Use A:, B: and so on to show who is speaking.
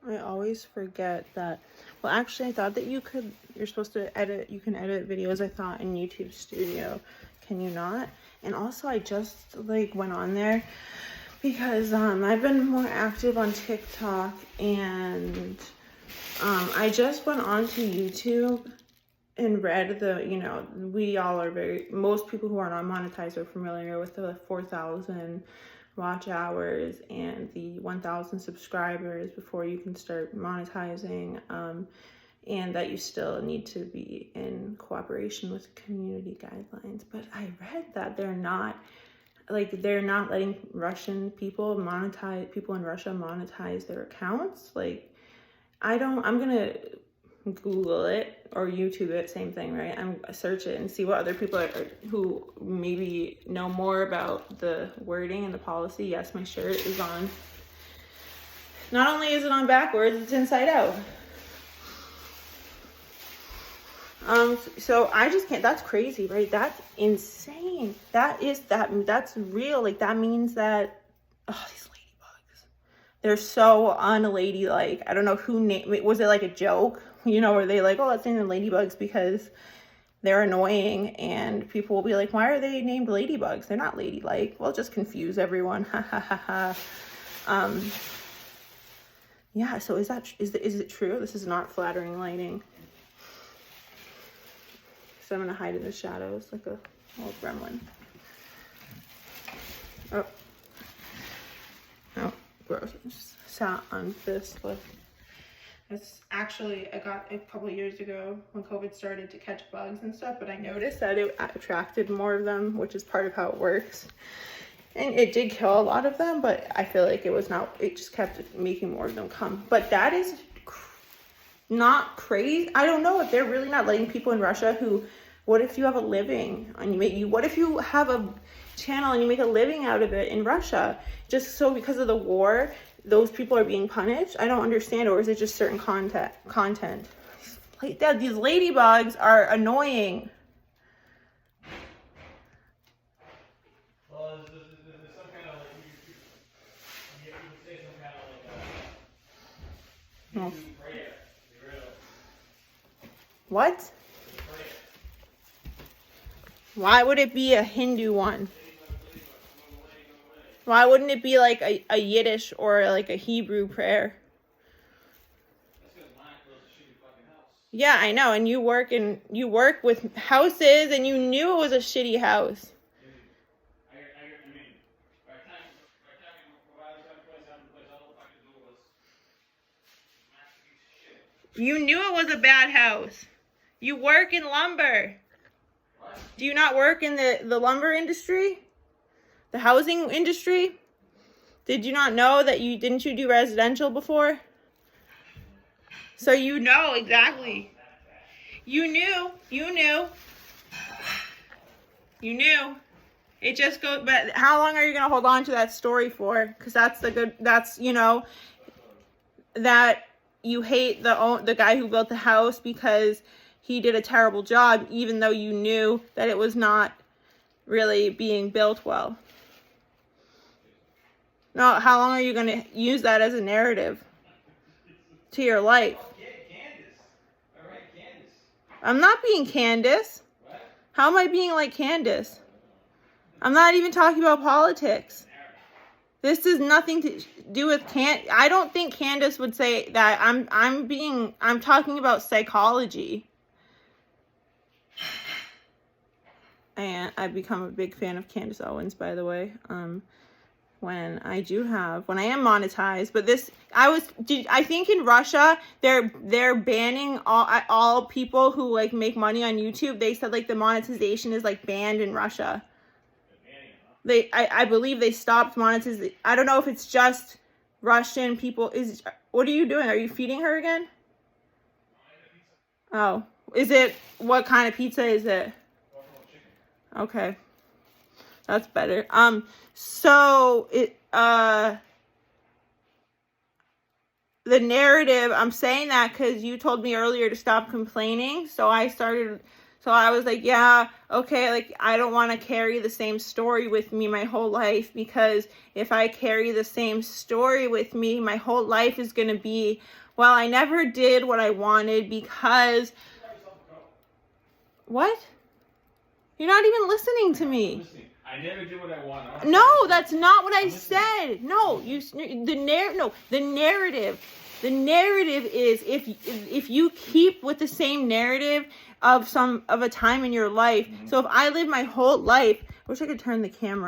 A: I always forget that. Well, actually, I thought that you're supposed to edit, you can edit videos, I thought, in YouTube Studio. Can you not? And also, I just, like, went on there because I've been more active on TikTok, and I just went on to YouTube and read the, you know, most people who are not monetized are familiar with the 4,000 watch hours and the 1,000 subscribers before you can start monetizing, and that you still need to be in cooperation with community guidelines. But I read that they're not letting Russian people people in Russia monetize their accounts. Like, I'm gonna Google it or YouTube it, same thing, right? I'm search it and see what other people who maybe know more about the wording and the policy. Yes, my shirt is on. Not only is it on backwards, it's inside out. So I just can't. That's crazy, right? That's insane. That's real. Like, that means that, oh, these ladybugs, they're so unladylike. I don't know who named it. Was it like a joke? You know, were they like, oh, let's name them ladybugs because they're annoying, and people will be like, why are they named ladybugs? They're not ladylike. Well, just confuse everyone. Ha ha ha ha. Yeah, so is it true? This is not flattering lighting. So I'm gonna hide in the shadows like a little gremlin. Oh, gross. I just sat on this with. It's actually, I got it a couple of years ago when COVID started to catch bugs and stuff, but I noticed that it attracted more of them, which is part of how it works. And it did kill a lot of them, but I feel like it just kept making more of them come. But that is not crazy. I don't know if they're really not letting people in Russia what if you have a living and what if you have a channel and you make a living out of it in Russia? Just so because of the war, those people are being punished? I don't understand. Or is it just certain content? These ladybugs are annoying.
B: Well, there's some kind of like, you would say some kind of like YouTube prayer.
A: What? Why would it be a Hindu one? Why wouldn't it be like a Yiddish or like a Hebrew prayer? Yeah, I know. And you work with houses, and you knew it was a shitty house. You knew it was a bad house. You work in lumber. What? Do you not work in the lumber industry? The housing industry? Did you not know that didn't you do residential before? So you know exactly. You knew. It just goes, but how long are you going to hold on to that story for? Because that's, you know, that you hate the guy who built the house because he did a terrible job, even though you knew that it was not really being built well. No, how long are you going to use that as a narrative to your life? I'm not being Candace. How am I being like Candace? I'm not even talking about politics. This is nothing to do with I don't think Candace would say that. I'm talking about psychology. And I've become a big fan of Candace Owens, by the way. When I am monetized, but I think in Russia they're banning all people who like make money on YouTube. They said like the monetization is like banned in Russia. I believe they stopped monetization. I don't know if it's just Russian people. What are you doing? Are you feeding her again? Oh, what kind of pizza is it? Okay. That's better. So the narrative, I'm saying that because you told me earlier to stop complaining. So I started So I was like, yeah, okay, like I don't want to carry the same story with me my whole life, because if I carry the same story with me, my whole life is going to be, well, I never did what I wanted because... What? You're not even listening to me.
B: I never did what I wanted.
A: No, that's not what I said. No, the narrative. The narrative is if you keep with the same narrative of a time in your life. So if I live my whole life, I wish I could turn the camera